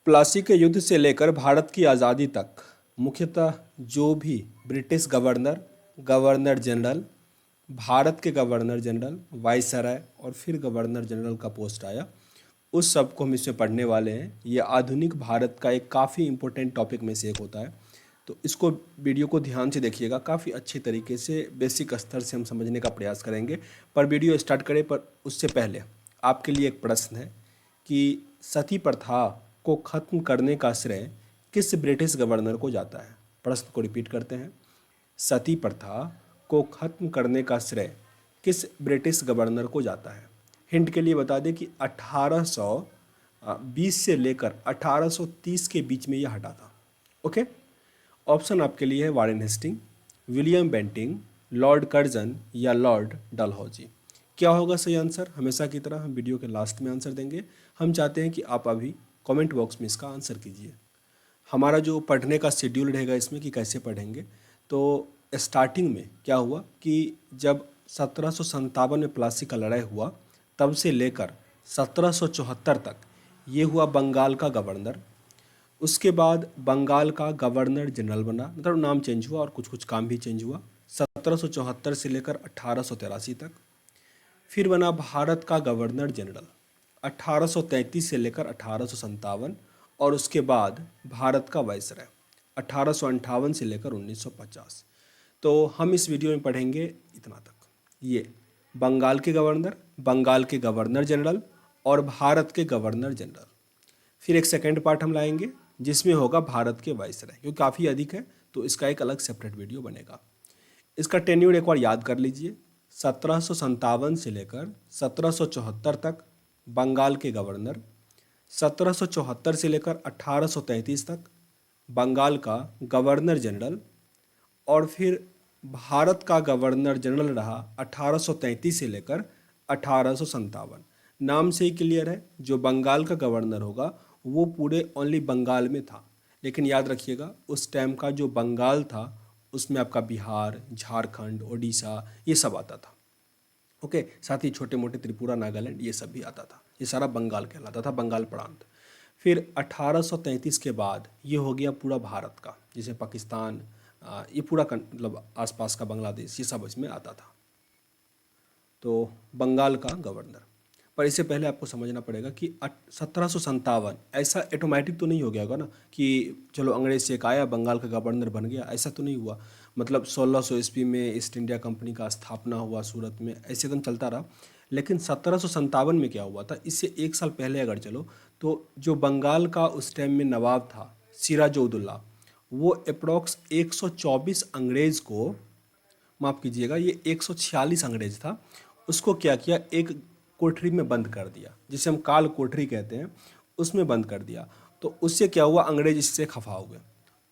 प्लासी के युद्ध से लेकर भारत की आज़ादी तक मुख्यतः जो भी British governor, governor general, Bharat के गवर्नर जनरल, वाइसराय और फिर गवर्नर जनरल का पोस्ट आया, उस सब को हम इसमें पढ़ने वाले हैं। ये आधुनिक भारत का एक काफ़ी इम्पोर्टेंट टॉपिक में से एक होता है। तो इसको वीडियो को ध्यान से देखिएगा, काफ़ी अच्छे तरीके से बेसिक स्तर से हम समझने का प्रयास करेंगे। पर वीडियो स्टार्ट करें पर उससे पहले आपके लिए एक प्रश्न है कि सती प्रथा को खत्म करने का श्रेय किस ब्रिटिश गवर्नर को जाता है। प्रश्न को रिपीट करते हैं, सती प्रथा को खत्म करने का श्रेय किस ब्रिटिश गवर्नर को जाता है। हिंट के लिए बता दें कि 1820 से लेकर 1830 के बीच में यह हटा था। ओके, ऑप्शन आपके लिए है Warren Hasting, William Bentinck, Lord Curzon या लॉर्ड डलहौजी। क्या होगा सही आंसर? हमेशा की तरह हम वीडियो के लास्ट में आंसर देंगे। हम चाहते हैं कि आप अभी कमेंट बॉक्स में इसका आंसर कीजिए। हमारा जो पढ़ने का शेड्यूल रहेगा इसमें कि कैसे पढ़ेंगे, तो स्टार्टिंग में क्या हुआ कि जब 1757 में प्लासी का लड़ाई हुआ, तब से लेकर 1774 तक ये हुआ बंगाल का गवर्नर। उसके बाद बंगाल का गवर्नर जनरल बना, मतलब नाम चेंज हुआ और कुछ कुछ काम भी चेंज हुआ 1774 से लेकर 1883 तक। फिर बना भारत का गवर्नर जनरल 1833 से लेकर 1857, और उसके बाद भारत का वाइसराय 1858 से लेकर 1950। तो हम इस वीडियो में पढ़ेंगे इतना तक, ये बंगाल के गवर्नर, बंगाल के गवर्नर जनरल और भारत के गवर्नर जनरल। फिर एक सेकेंड पार्ट हम लाएंगे जिसमें होगा भारत के वाइसराय, क्योंकि काफ़ी अधिक है तो इसका एक अलग सेपरेट वीडियो बनेगा। इसका टेन्यूर एक बार याद कर लीजिए, 1757 से लेकर 1774 तक बंगाल के गवर्नर, 1774 से लेकर 1833 तक बंगाल का गवर्नर जनरल, और फिर भारत का गवर्नर जनरल रहा 1833 से लेकर 1857। नाम से ही क्लियर है, जो बंगाल का गवर्नर होगा वो पूरे ओनली बंगाल में था। लेकिन याद रखिएगा उस टाइम का जो बंगाल था उसमें आपका बिहार, झारखंड, उड़ीसा ये सब आता था। ओके, साथ ही छोटे मोटे त्रिपुरा, नागालैंड ये सब भी आता था। ये सारा बंगाल कहलाता था, बंगाल प्रांत। फिर 1833 के बाद ये हो गया पूरा भारत का, जिसे पाकिस्तान, ये पूरा मतलब आसपास का बांग्लादेश, ये सब इसमें आता था। तो बंगाल का गवर्नर। पर इससे पहले आपको समझना पड़ेगा कि 1757 ऐसा ऑटोमेटिक तो नहीं हो गया होगा ना कि चलो अंग्रेज से एक आया बंगाल का गवर्नर बन गया, ऐसा तो नहीं हुआ। मतलब 1600 ईस्वी में ईस्ट इंडिया कंपनी का स्थापना हुआ सूरत में, ऐसे एकदम चलता रहा। लेकिन 1757 में क्या हुआ था, इससे एक साल पहले अगर चलो तो जो बंगाल का उस टाइम में नवाब था सिराजउद्दौला, वो अप्रॉक्स 124 अंग्रेज़ को, माफ़ कीजिएगा ये 146 अंग्रेज था, उसको क्या किया, एक कोठरी में बंद कर दिया, जिसे हम काल कोठरी कहते हैं, उसमें बंद कर दिया। तो उससे क्या हुआ, अंग्रेज इससे खफा हो गए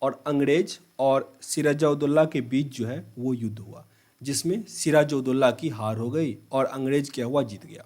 और अंग्रेज और सिराजउद्दौला के बीच जो है वो युद्ध हुआ, जिसमें सिराजउद्दौला की हार हो गई और अंग्रेज क्या हुआ, जीत गया।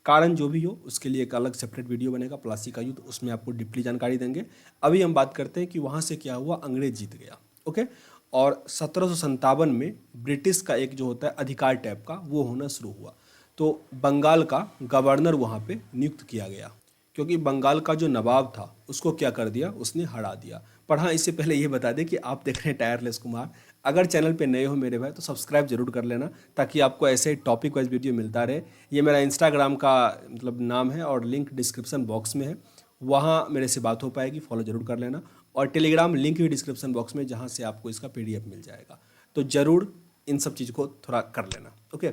कारण जो भी हो उसके लिए एक अलग सेपरेट वीडियो बनेगा, प्लासी का युद्ध, उसमें आपको डीपली जानकारी देंगे। अभी हम बात करते हैं कि वहाँ से क्या हुआ, अंग्रेज जीत गया। ओके, और 1757 में ब्रिटिश का एक जो होता है अधिकार टाइप का वो होना शुरू हुआ। तो बंगाल का गवर्नर वहाँ पे नियुक्त किया गया, क्योंकि बंगाल का जो नवाब था उसको क्या कर दिया, उसने हरा दिया। पर हाँ, इससे पहले ये बता दें कि आप देख रहे हैं टायरलेस कुमार। अगर चैनल पे नए हो मेरे भाई तो सब्सक्राइब जरूर कर लेना, ताकि आपको ऐसे ही टॉपिक वाइज वीडियो मिलता रहे। ये मेरा इंस्टाग्राम का मतलब नाम है और लिंक डिस्क्रिप्शन बॉक्स में है, वहाँ मेरे से बात हो पाएगी, फॉलो जरूर कर लेना। और टेलीग्राम लिंक भी डिस्क्रिप्शन बॉक्स में, जहाँ से आपको इसका PDF मिल जाएगा। तो ज़रूर इन सब चीज़ को थोड़ा कर लेना। ओके,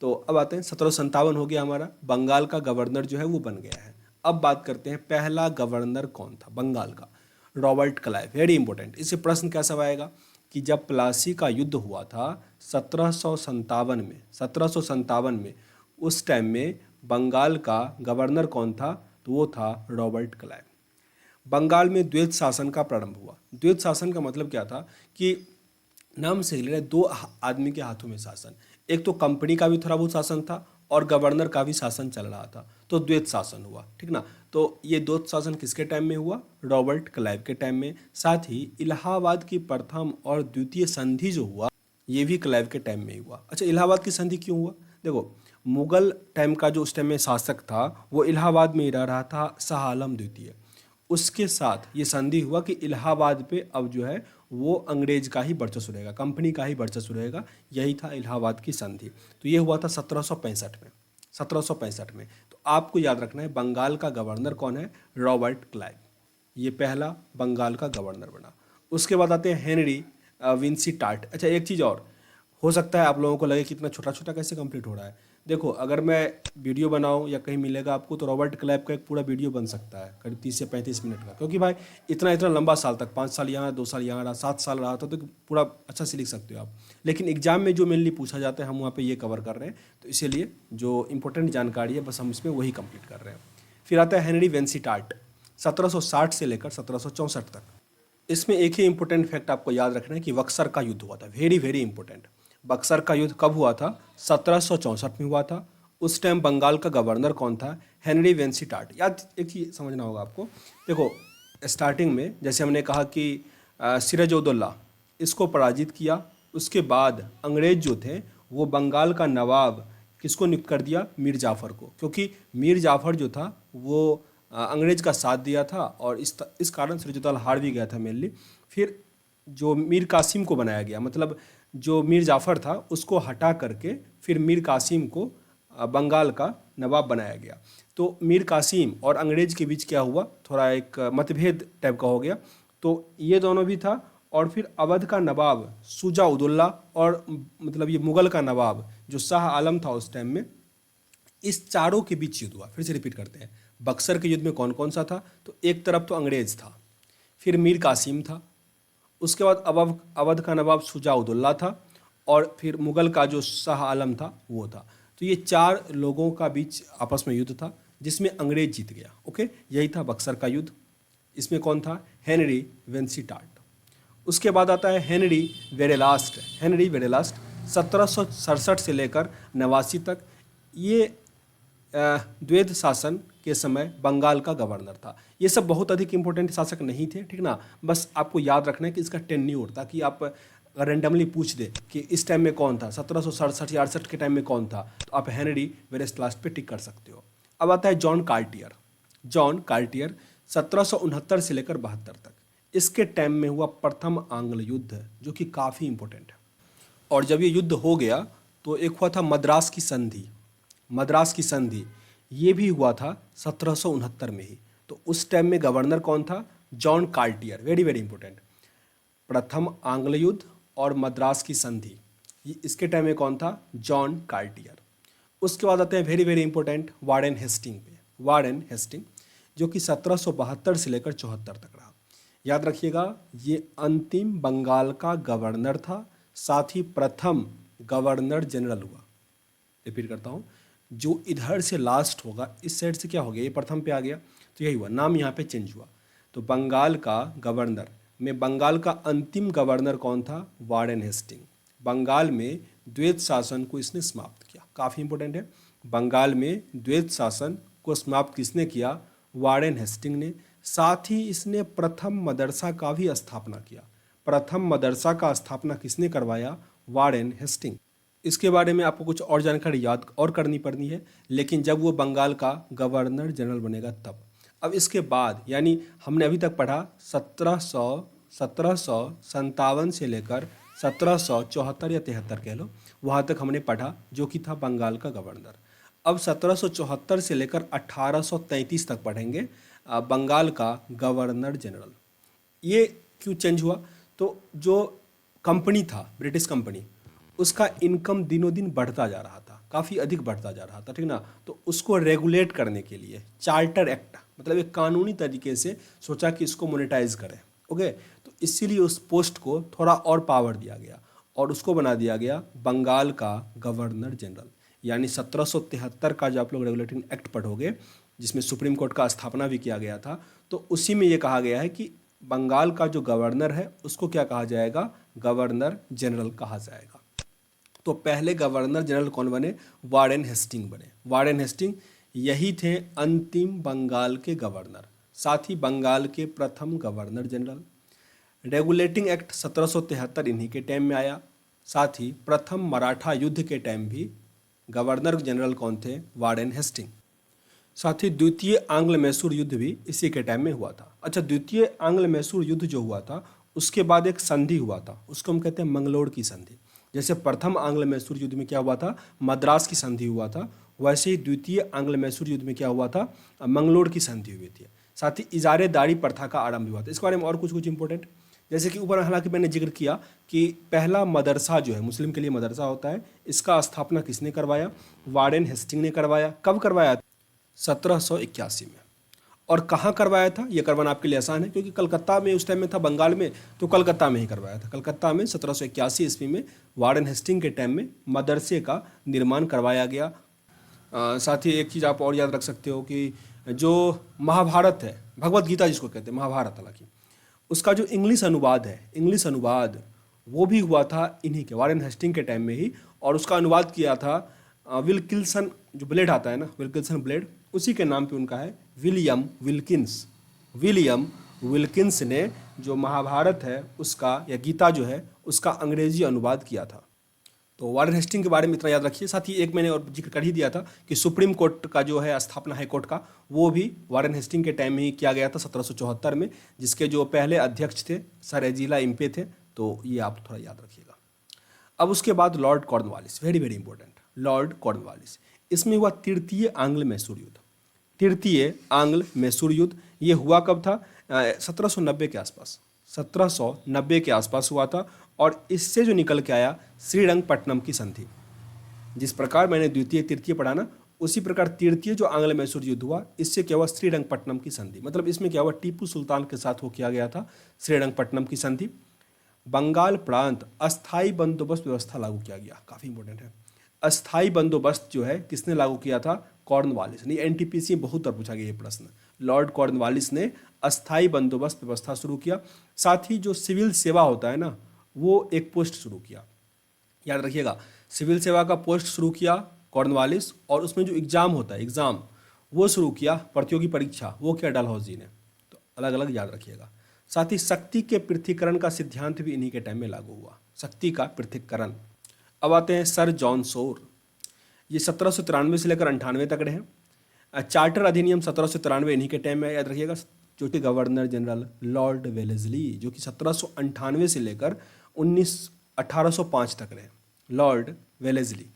तो अब आते हैं 1757 हो गया, हमारा बंगाल का गवर्नर जो है वो बन गया है। अब बात करते हैं पहला गवर्नर कौन था बंगाल का, रॉबर्ट क्लाइव। वेरी इंपॉर्टेंट, इससे प्रश्न कैसा आएगा कि जब प्लासी का युद्ध हुआ था 1757 में, उस टाइम में बंगाल का गवर्नर कौन था, तो वो था रॉबर्ट क्लाइव। बंगाल में द्वैत शासन का प्रारंभ हुआ। द्वैत शासन का मतलब क्या था कि नाम से ले रहे दो आदमी के हाथों में शासन, एक तो कंपनी का भी थोड़ा बहुत शासन था और गवर्नर का भी शासन चल रहा था, तो द्वैत शासन हुआ, ठीक ना। तो ये द्वैत शासन किसके टाइम में हुआ, रॉबर्ट क्लाइव के टाइम में। साथ ही इलाहाबाद की प्रथम और द्वितीय संधि जो हुआ ये भी क्लाइव के टाइम में ही हुआ। अच्छा, इलाहाबाद की संधि क्यों हुआ, देखो मुगल टाइम का जो उस टाइम में शासक था वो इलाहाबाद में ही रह रहा था, शाह आलम द्वितीय। उसके साथ ये संधि हुआ कि इलाहाबाद पे अब जो है वो अंग्रेज का ही वर्चस्व रहेगा, कंपनी का ही वर्चस्व रहेगा। यही था इलाहाबाद की संधि। तो ये हुआ था 1765 में। 1765 में। तो आपको याद रखना है बंगाल का गवर्नर कौन है? Robert Clive. ये पहला बंगाल का गवर्नर बना। उसके बाद आते हैं हेनरी विंसीटार्ट। अच्छा, एक चीज़ और, हो सकता है आप लोगों को लगे कि इतना छोटा छोटा कैसे कंप्लीट हो रहा है। देखो, अगर मैं वीडियो बनाऊं या कहीं मिलेगा आपको तो रॉबर्ट क्लाइव का एक पूरा वीडियो बन सकता है करीब 30 से 35 मिनट का, क्योंकि भाई इतना इतना लंबा साल तक, 5 साल यहाँ, 2 साल यहाँ रहा, 7 साल रहा था, तो पूरा अच्छा से लिख सकते हो आप। लेकिन एग्जाम में जो मेनली पूछा जाता है हम वहाँ पे ये कवर कर रहे हैं, तो इसीलिए जो इंपॉर्टेंट जानकारी है बस हम इसमें वही कंप्लीट कर रहे हैं। फिर आता है हेनरी वेंसीटार्ट, 1760 से लेकर 1764 तक। इसमें एक ही इंपॉर्टेंट फैक्ट आपको याद रखना है कि बक्सर का युद्ध हुआ था। Very very important. बक्सर का युद्ध कब हुआ था? 1764 में हुआ था। उस टाइम बंगाल का गवर्नर कौन था? हेनरी वेंसीटार्ट। याद एक चीज़ समझना होगा आपको। देखो, स्टार्टिंग में जैसे हमने कहा कि सिराजुद्दौला इसको पराजित किया। उसके बाद अंग्रेज जो थे वो बंगाल का नवाब किसको नियुक्त कर दिया? मीर जाफ़र को, क्योंकि मीर जाफ़र जो था वो अंग्रेज का साथ दिया था और इस कारण सिराजुद्दौला हार भी गया था मेनली। फिर जो मीर कासिम को बनाया गया, मतलब जो मीर जाफ़र था उसको हटा करके फिर मीर कासिम को बंगाल का नवाब बनाया गया। तो मीर कासिम और अंग्रेज के बीच क्या हुआ? थोड़ा एक मतभेद टाइप का हो गया। तो ये दोनों भी था। और फिर अवध का नवाब शुजा-उद-दौला और मतलब ये मुग़ल का नवाब जो शाह आलम था उस टाइम में, इस चारों के बीच युद्ध हुआ। फिर से रिपीट करते हैं, बक्सर के युद्ध में कौन कौन सा था? तो एक तरफ तो अंग्रेज था, फिर मीर कासिम था, उसके बाद अवध का नवाब शुजा-उद-दौला था, और फिर मुग़ल का जो शाह आलम था वो था। तो ये 4 लोगों का बीच आपस में युद्ध था जिसमें अंग्रेज जीत गया। ओके, यही था बक्सर का युद्ध। इसमें कौन था? हेनरी वेंसीटार्ट। उसके बाद आता है हेनरी वेरेलास्ट। हेनरी वेरेलास्ट 1767 से लेकर 89 तक। ये द्वैध शासन के समय बंगाल का गवर्नर था। ये सब बहुत अधिक इंपॉर्टेंट शासक नहीं थे, ठीक ना। बस आपको याद रखना है कि इसका टेन्योर, ताकि आप रैंडमली पूछ दे कि इस टाइम में कौन था, 1767 या 68 के टाइम में कौन था, तो आप हेनरी वेरेलास्ट पे टिक कर सकते हो। अब आता है जॉन कार्टियर। जॉन कार्टियर 1769 से लेकर 72 तक। इसके टाइम में हुआ प्रथम आंग्ल युद्ध, जो कि काफ़ी इंपॉर्टेंट है। और जब ये युद्ध हो गया तो एक हुआ था मद्रास की संधि। मद्रास की संधि ये भी हुआ था 1769 में ही। तो उस टाइम में गवर्नर कौन था? John Cartier. Very very important. प्रथम आंग्ल युद्ध और मद्रास की संधि, ये इसके टाइम में कौन था? John Cartier. उसके बाद आते हैं very very important Warren Hasting पे। वारेन हेस्टिंग जो कि 1772 से लेकर 74 तक रहा। याद रखिएगा, ये अंतिम बंगाल का गवर्नर था, साथ ही प्रथम गवर्नर जनरल हुआ। रिपीट करता हूँ, जो इधर से लास्ट होगा इस साइड से क्या हो गया? ये प्रथम पे आ गया, तो यही हुआ, नाम यहाँ पे चेंज हुआ। तो बंगाल का गवर्नर में बंगाल का अंतिम गवर्नर कौन था? Warren Hasting. बंगाल में द्वैध शासन को इसने समाप्त किया। काफ़ी इंपॉर्टेंट है। बंगाल में द्वैध शासन को समाप्त किसने किया? वारेन हेस्टिंग ने। साथ ही इसने प्रथम मदरसा का भी स्थापना किया। प्रथम मदरसा का स्थापना किसने करवाया? Warren Hasting. इसके बारे में आपको कुछ और जानकारी याद और करनी पड़नी है, लेकिन जब वो बंगाल का गवर्नर जनरल बनेगा तब। अब इसके बाद यानी हमने अभी तक पढ़ा 1757 से लेकर 1774 या 73 कह लो, वहाँ तक हमने पढ़ा, जो कि था बंगाल का गवर्नर। अब 1774 से लेकर 1833 तक पढ़ेंगे बंगाल का गवर्नर जनरल। ये क्यों चेंज हुआ? तो जो कंपनी था, ब्रिटिश कंपनी, उसका इनकम दिनों दिन बढ़ता जा रहा था, काफ़ी अधिक बढ़ता जा रहा था, ठीक ना। तो उसको रेगुलेट करने के लिए चार्टर एक्ट, मतलब एक कानूनी तरीके से सोचा कि इसको मोनेटाइज करें। ओके, तो इसीलिए उस पोस्ट को थोड़ा और पावर दिया गया और उसको बना दिया गया बंगाल का गवर्नर जनरल। यानी 1773 का जो आप लोग रेगुलेटिंग एक्ट पढ़ोगे, जिसमें सुप्रीम कोर्ट का स्थापना भी किया गया था, तो उसी में ये कहा गया है कि बंगाल का जो गवर्नर है उसको क्या कहा जाएगा? गवर्नर जनरल कहा जाएगा। तो पहले गवर्नर जनरल कौन बने? वारेन हेस्टिंग बने। वारेन हेस्टिंग यही थे अंतिम बंगाल के गवर्नर, साथ ही बंगाल के प्रथम गवर्नर जनरल। रेगुलेटिंग एक्ट 1773 इन्हीं के टाइम में आया। साथ ही प्रथम मराठा युद्ध के टाइम भी गवर्नर जनरल कौन थे? Warren Hasting. साथ ही द्वितीय आंग्ल मैसूर युद्ध भी इसी के टाइम में हुआ था। अच्छा, द्वितीय आंग्ल मैसूर युद्ध जो हुआ था उसके बाद एक संधि हुआ था, उसको हम कहते हैं मंगलोर की संधि। जैसे प्रथम आंग्ल मैसूर युद्ध में क्या हुआ था, मद्रास की संधि हुआ था, वैसे ही द्वितीय आंग्ल मैसूर युद्ध में क्या हुआ था, मंगलोर की संधि हुई थी। साथ ही इजारेदारी प्रथा का आरंभ हुआ था। इसके बारे में और कुछ कुछ इंपॉर्टेंट, जैसे कि ऊपर हालांकि मैंने जिक्र किया कि पहला मदरसा जो है मुस्लिम के लिए मदरसा होता है, इसका स्थापना किसने करवाया, वारेन हेस्टिंग ने करवाया। कब करवाया, 1781 में। और कहाँ करवाया था, यह करवाना आपके लिए आसान है क्योंकि कलकत्ता में उस टाइम में था, बंगाल में, तो कलकत्ता में ही करवाया था। कलकत्ता में 1781 ईस्वी में वारेन हेस्टिंग के टाइम में मदरसे का निर्माण करवाया गया। साथ ही एक चीज़ आप और याद रख सकते हो कि जो महाभारत है, भगवत गीता जिसको कहते हैं महाभारत, हालांकि उसका जो इंग्लिश अनुवाद है, इंग्लिश अनुवाद वो भी हुआ था इन्हीं के वारेन हेस्टिंग के टाइम में ही। और उसका अनुवाद किया था विल्किंसन, जो ब्लेड आता है ना, विल्किंसन ब्लेड, उसी के नाम पे उनका है, विलियम विल्किंस। विलियम विल्किंस ने जो महाभारत है उसका, या गीता जो है उसका अंग्रेजी अनुवाद किया था। तो वारेन हेस्टिंग के बारे में इतना याद रखिए। साथ ही एक मैंने और जिक्र कर ही दिया था कि सुप्रीम कोर्ट का जो है स्थापना हाई कोर्ट का, वो भी वारेन हेस्टिंग के टाइम में ही किया गया था 1774 में, जिसके जो पहले अध्यक्ष थे सर एजिला इम्पे थे। तो ये आप थोड़ा याद रखिएगा। अब उसके बाद Lord Cornwallis, very very important, Lord Cornwallis. इसमें हुआ तृतीय आंग्ल मैसूर युद्ध। तृतीय आंग्ल मैसूर युद्ध ये हुआ कब था, 1790 के आसपास, 1790 के आसपास हुआ था। और इससे जो निकल के आया श्रीरंगपट्टनम की संधि। जिस प्रकार मैंने द्वितीय तृतीय पढ़ा ना, उसी प्रकार तृतीय जो आंग्ल मैसूर युद्ध हुआ, इससे क्या हुआ, श्रीरंगपट्टनम की संधि। मतलब इसमें क्या हुआ, टीपू सुल्तान के साथ वो किया गया था श्रीरंगपट्टनम की संधि। बंगाल प्रांत अस्थाई बंदोबस्त व्यवस्था लागू किया गया, काफ़ी इंपॉर्टेंट है। अस्थाई बंदोबस्त जो है किसने लागू किया था, कॉर्नवालिस ने। एनटीपीसी में बहुत बार पूछा गया ये प्रश्न। लॉर्ड कॉर्नवालिस ने अस्थाई बंदोबस्त व्यवस्था शुरू किया। साथ ही जो सिविल सेवा होता है ना, वो एक पोस्ट शुरू किया, याद रखिएगा, सिविल सेवा का पोस्ट शुरू किया कॉर्नवालिस। और उसमें जो एग्ज़ाम होता है, एग्ज़ाम वो शुरू किया, प्रतियोगी परीक्षा, वो किया डलहौजी ने। तो अलग अलग याद रखिएगा। साथ ही शक्ति के पृथक्करण का सिद्धांत भी इन्हीं के टाइम में लागू हुआ, शक्ति का पृथक्करण। अब आते हैं सर जॉन शोर, ये 1793 से लेकर 98 तक रहे। चार्टर अधिनियम 1793 इन्हीं के टाइम में, याद रखिएगा। जो कि गवर्नर जनरल लॉर्ड वेलेस्ली, जो कि 1798 से लेकर 1805 तक रहे, लॉर्ड वेलेस्ली।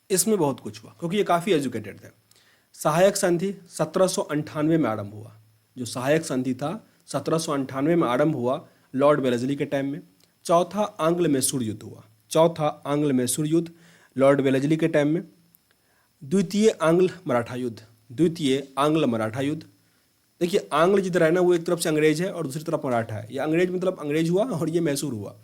इसमें बहुत कुछ हुआ क्योंकि ये काफ़ी एजुकेटेड थे। सहायक संधि 1798 में आरंभ हुआ, जो सहायक संधि था 1798 में आरंभ हुआ लॉर्ड वेलेस्ली के टाइम में। चौथा आंग्ल मैसूर युद्ध हुआ, चौथा आंग्ल मैसूर युद्ध लॉर्ड वेलेस्ली के टाइम में। द्वितीय आंग्ल मराठा युद्ध, द्वितीय आंग्ल मराठा युद्ध। देखिए, आंग्ल जिधर है ना वो एक तरफ से अंग्रेज है और दूसरी तरफ मराठा है। ये अंग्रेज मतलब अंग्रेज हुआ और ये मैसूर हुआ।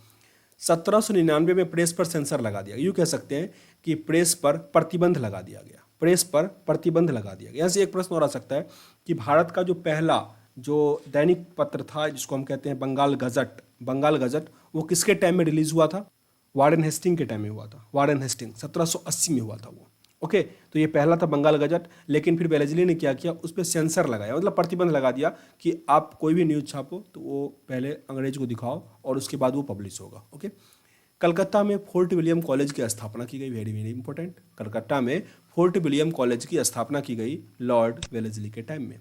1799 में प्रेस पर सेंसर लगा दिया, यूँ कह सकते हैं कि प्रेस पर प्रतिबंध लगा दिया गया, प्रेस पर प्रतिबंध लगा दिया गया। यहाँ से एक प्रश्न और आ सकता है कि भारत का जो पहला जो दैनिक पत्र था जिसको हम कहते हैं बंगाल गजट, बंगाल गजट, वो किसके टाइम में रिलीज हुआ था, वारेन हेस्टिंग के टाइम में हुआ था। वारेन हेस्टिंग 1780 में हुआ था वो। ओके, तो ये पहला था बंगाल गजट। लेकिन फिर वेलेस्ली ने क्या किया, उस पर सेंसर लगाया, मतलब प्रतिबंध लगा दिया कि आप कोई भी न्यूज़ छापो तो वो पहले अंग्रेज को दिखाओ और उसके बाद वो पब्लिश होगा। ओके, कलकत्ता में फोर्ट विलियम कॉलेज की स्थापना की गई, वेरी वेरी इंपॉर्टेंट। कलकत्ता में फोर्ट विलियम कॉलेज की स्थापना की गई लॉर्ड वेलेस्ली के टाइम में।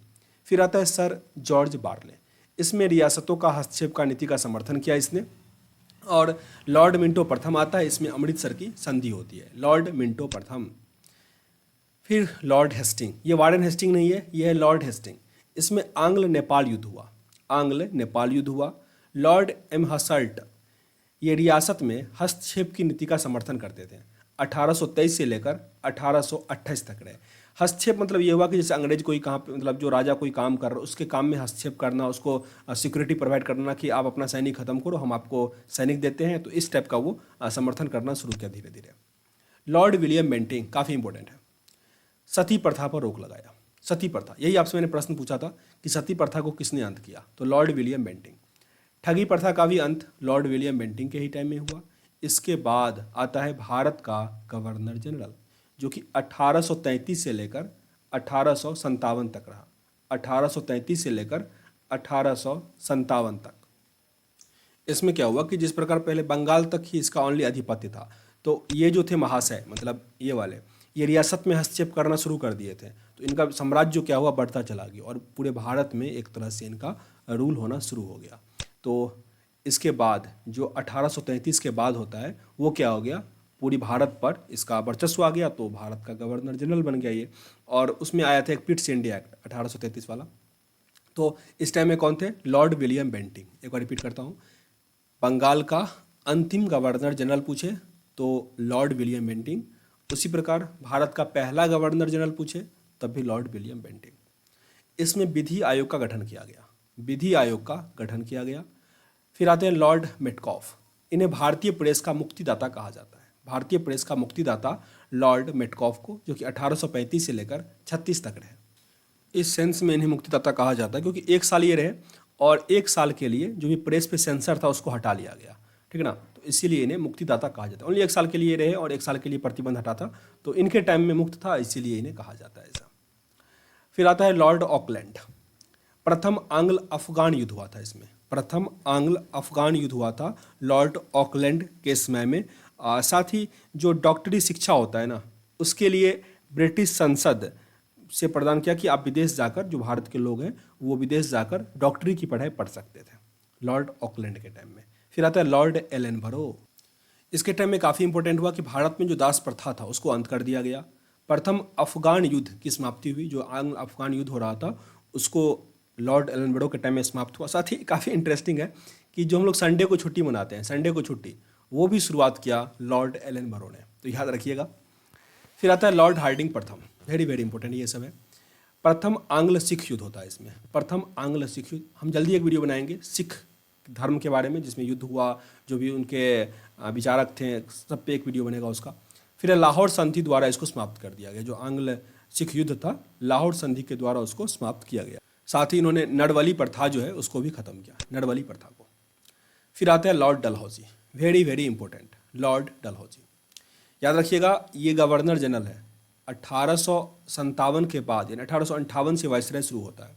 फिर आता है सर जॉर्ज बार्ले, इसमें रियासतों का हस्तक्षेप का नीति का समर्थन किया इसने। और लॉर्ड मिंटो प्रथम आता है, इसमें अमृतसर की संधि होती है, लॉर्ड मिंटो प्रथम। फिर लॉर्ड हेस्टिंग, ये वारेन हेस्टिंग नहीं है, ये है लॉर्ड हेस्टिंग। इसमें आंग्ल नेपाल युद्ध हुआ, आंग्ल नेपाल युद्ध हुआ। लॉर्ड एमहसल्ट ये रियासत में हस्तक्षेप की नीति का समर्थन करते थे। 1823 से लेकर 1828 तक रहे। हस्तक्षेप मतलब ये हुआ कि जैसे अंग्रेज कोई कहाँ पे, मतलब जो राजा कोई काम कर रहा है उसके काम में हस्तक्षेप करना, उसको सिक्योरिटी प्रोवाइड करना कि आप अपना सैनिक खत्म करो, हम आपको सैनिक देते हैं। तो इस टाइप का वो समर्थन करना शुरू किया धीरे धीरे। लॉर्ड विलियम बेंटिंग काफ़ी इंपॉर्टेंट है, सती प्रथा पर रोक लगाया। सती प्रथा, यही आपसे मैंने प्रश्न पूछा था कि सती प्रथा को किसने अंत किया, तो लॉर्ड विलियम बेंटिंग। ठगी प्रथा का भी अंत लॉर्ड विलियम बेंटिंग के ही टाइम में हुआ। इसके बाद आता है भारत का गवर्नर जनरल, जो कि 1833 से लेकर 1857 तक रहा, 1833 से लेकर 1857 तक। इसमें क्या हुआ कि जिस प्रकार पहले बंगाल तक ही इसका ओनली आधिपत्य था, तो ये जो थे महाशय, मतलब ये वाले, ये रियासत में हस्तक्षेप करना शुरू कर दिए थे। तो इनका साम्राज्य क्या हुआ, बढ़ता चला गया और पूरे भारत में एक तरह से इनका रूल होना शुरू हो गया। तो इसके बाद जो 1833 के बाद होता है वो क्या हो गया, पूरी भारत पर इसका वर्चस्व आ गया, तो भारत का गवर्नर जनरल बन गया ये। और उसमें आया था एक पिट्स इंडिया एक्ट 1833 वाला। तो इस टाइम में कौन थे, लॉर्ड विलियम बेंटिंग। एक बार रिपीट करता हूँ, बंगाल का अंतिम गवर्नर जनरल पूछे तो लॉर्ड विलियम बेंटिंग, उसी प्रकार भारत का पहला गवर्नर जनरल पूछे तब भी लॉर्ड विलियम बेंटिंग। इसमें विधि आयोग का गठन किया गया, विधि आयोग का गठन किया गया। फिर आते हैं लॉर्ड मेटकॉफ। इन्हें भारतीय प्रेस का मुक्तिदाता कहा जाता है, भारतीय प्रेस का मुक्तिदाता लॉर्ड मेटकॉफ को, जो कि 1835 से लेकर 36 तक रहे। इस सेंस में इन्हें मुक्तिदाता कहा जाता है क्योंकि एक साल ये रहे और एक साल के लिए जो भी प्रेस पे सेंसर था उसको हटा लिया गया, ठीक है ना। तो इसीलिए इन्हें मुक्तिदाता कहा जाता है। ओनली एक साल के लिए रहे और एक साल के लिए प्रतिबंध हटा था, तो इनके टाइम में मुक्त था, इसीलिए इन्हें कहा जाता है ऐसा। फिर आता है लॉर्ड ऑकलैंड। प्रथम आंग्ल अफगान युद्ध हुआ था इसमें, प्रथम आंग्ल अफगान युद्ध हुआ था लॉर्ड ऑकलैंड के समय में। साथ ही जो डॉक्टरी शिक्षा होता है ना, उसके लिए ब्रिटिश संसद से प्रदान किया कि आप विदेश जाकर, जो भारत के लोग हैं वो विदेश जाकर डॉक्टरी की पढ़ाई पढ़ सकते थे, लॉर्ड ऑकलैंड के टाइम में। फिर आता है लॉर्ड एलनबरो। इसके टाइम में काफ़ी इंपॉर्टेंट हुआ कि भारत में जो दास प्रथा था उसको अंत कर दिया गया। प्रथम अफगान युद्ध की समाप्ति हुई, जो आंग्ल अफगान युद्ध हो रहा था उसको लॉर्ड एलनबरो के टाइम में समाप्त हुआ। साथ ही काफ़ी इंटरेस्टिंग है कि जो हम लोग संडे को छुट्टी मनाते हैं, संडे को छुट्टी, वो भी शुरुआत किया लॉर्ड एलनबरो ने, तो याद रखिएगा। फिर आता है लॉर्ड हार्डिंग प्रथम, वेरी वेरी इंपॉर्टेंट ये सब है। प्रथम आंग्ल सिख युद्ध होता है इसमें, प्रथम आंग्ल सिख युद्ध। हम जल्दी एक वीडियो बनाएंगे सिख धर्म के बारे में, जिसमें युद्ध हुआ, जो भी उनके विचारक थे, सब पे एक वीडियो बनेगा उसका। फिर लाहौर संधि द्वारा इसको समाप्त कर दिया गया, जो आंग्ल सिख युद्ध था लाहौर संधि के द्वारा उसको समाप्त किया गया। साथ ही इन्होंने नडवली प्रथा जो है उसको भी खत्म किया, नडवली प्रथा को। फिर आता है Lord Dalhousie, very very important, Lord Dalhousie. याद रखिएगा ये गवर्नर जनरल है। 1857 के बाद यानी 1858 से वायसराय शुरू होता है।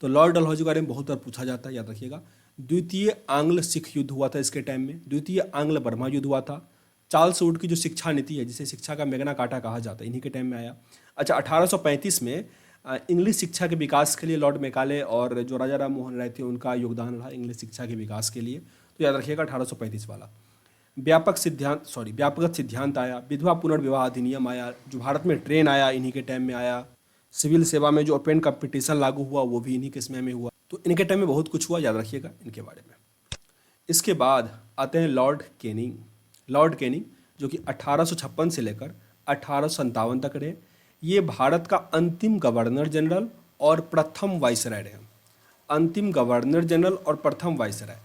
तो लॉर्ड डलहौजी के बारे में बहुत बार पूछा जाता है, याद रखिएगा। द्वितीय आंग्ल सिख युद्ध हुआ था इसके टाइम में, द्वितीय आंग्ल बर्मा युद्ध हुआ था। चार्ल्स वुड की जो शिक्षा नीति है, जिसे शिक्षा का मैग्ना कार्टा कहा जाता है, इन्हीं के टाइम में आया। अच्छा, 1835 में इंग्लिश शिक्षा के विकास के लिए लॉर्ड मैकाले और जो राजा राम मोहन राय थे उनका योगदान रहा इंग्लिश शिक्षा के विकास के लिए, तो याद रखिएगा 1835 वाला। व्यापक सिद्धांत आया, विधवा पुनर्विवाह अधिनियम आया, जो भारत में ट्रेन आया इन्हीं के टाइम में आया। सिविल सेवा में जो ओपन कंपटीशन लागू हुआ वो भी इन्हीं के समय में हुआ। तो इनके टाइम में बहुत कुछ हुआ, याद रखिएगा इनके बारे में। इसके बाद आते हैं लॉर्ड कैनिंग। लॉर्ड कैनिंग जो कि 1856 से लेकर 1857 तक रहे। ये भारत का अंतिम गवर्नर जनरल और प्रथम वाइसराय रहे, अंतिम गवर्नर जनरल और प्रथम वाइसराय।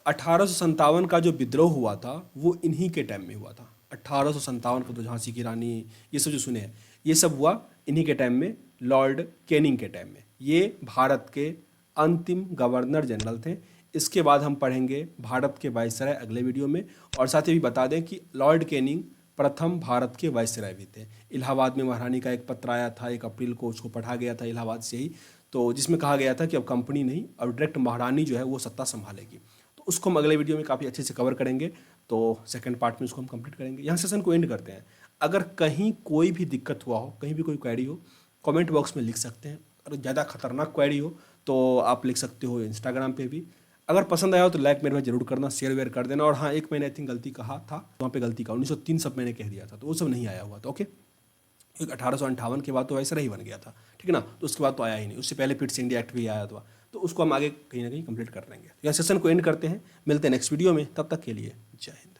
1857 का जो विद्रोह हुआ था वो इन्हीं के टाइम में हुआ था। 1857 को तो झांसी की रानी, ये सब जो सुने हैं, ये सब हुआ इन्हीं के टाइम में, लॉर्ड कैनिंग के टाइम में। ये भारत के अंतिम गवर्नर जनरल थे। इसके बाद हम पढ़ेंगे भारत के वाइसराय अगले वीडियो में। और साथ ही भी बता दें कि लॉर्ड कैनिंग प्रथम भारत के वाइसराय भी थे। इलाहाबाद में महारानी का एक पत्र आया था 1 अप्रैल को, उसको पढ़ा गया था इलाहाबाद से ही, तो जिसमें कहा गया था कि अब कंपनी नहीं, अब डायरेक्ट महारानी जो है वो सत्ता संभालेगी। तो उसको हम अगले वीडियो में काफ़ी अच्छे से कवर करेंगे, तो सेकंड पार्ट में उसको हम कंप्लीट करेंगे। यहाँ सेशन को एंड करते हैं। अगर कहीं कोई भी दिक्कत हुआ हो, कहीं भी कोई क्वेरी हो, कमेंट बॉक्स में लिख सकते हैं। अगर ज़्यादा खतरनाक क्वेरी हो तो आप लिख सकते हो इंस्टाग्राम पे भी। अगर पसंद आया हो तो लाइक मेरे में जरूर करना, शेयर वेयर कर देना। और हाँ, एक मैंने आई थिंक गलती कहा था, वहाँ पे गलती का 1903 सब मैंने कह दिया था, तो वो सब नहीं आया हुआ था। ओके, क्योंकि 1858 के बाद तो वैसा ही बन गया था, ठीक है ना। तो उसके बाद तो आया ही नहीं, उससे पहले पिट्स इंडिया एक्ट भी आया था, तो उसको हम आगे कहीं ना कहीं कंप्लीट कर लेंगे। यह सेशन को एंड करते हैं, मिलते हैं नेक्स्ट वीडियो में, तब तक के लिए जय हिंद।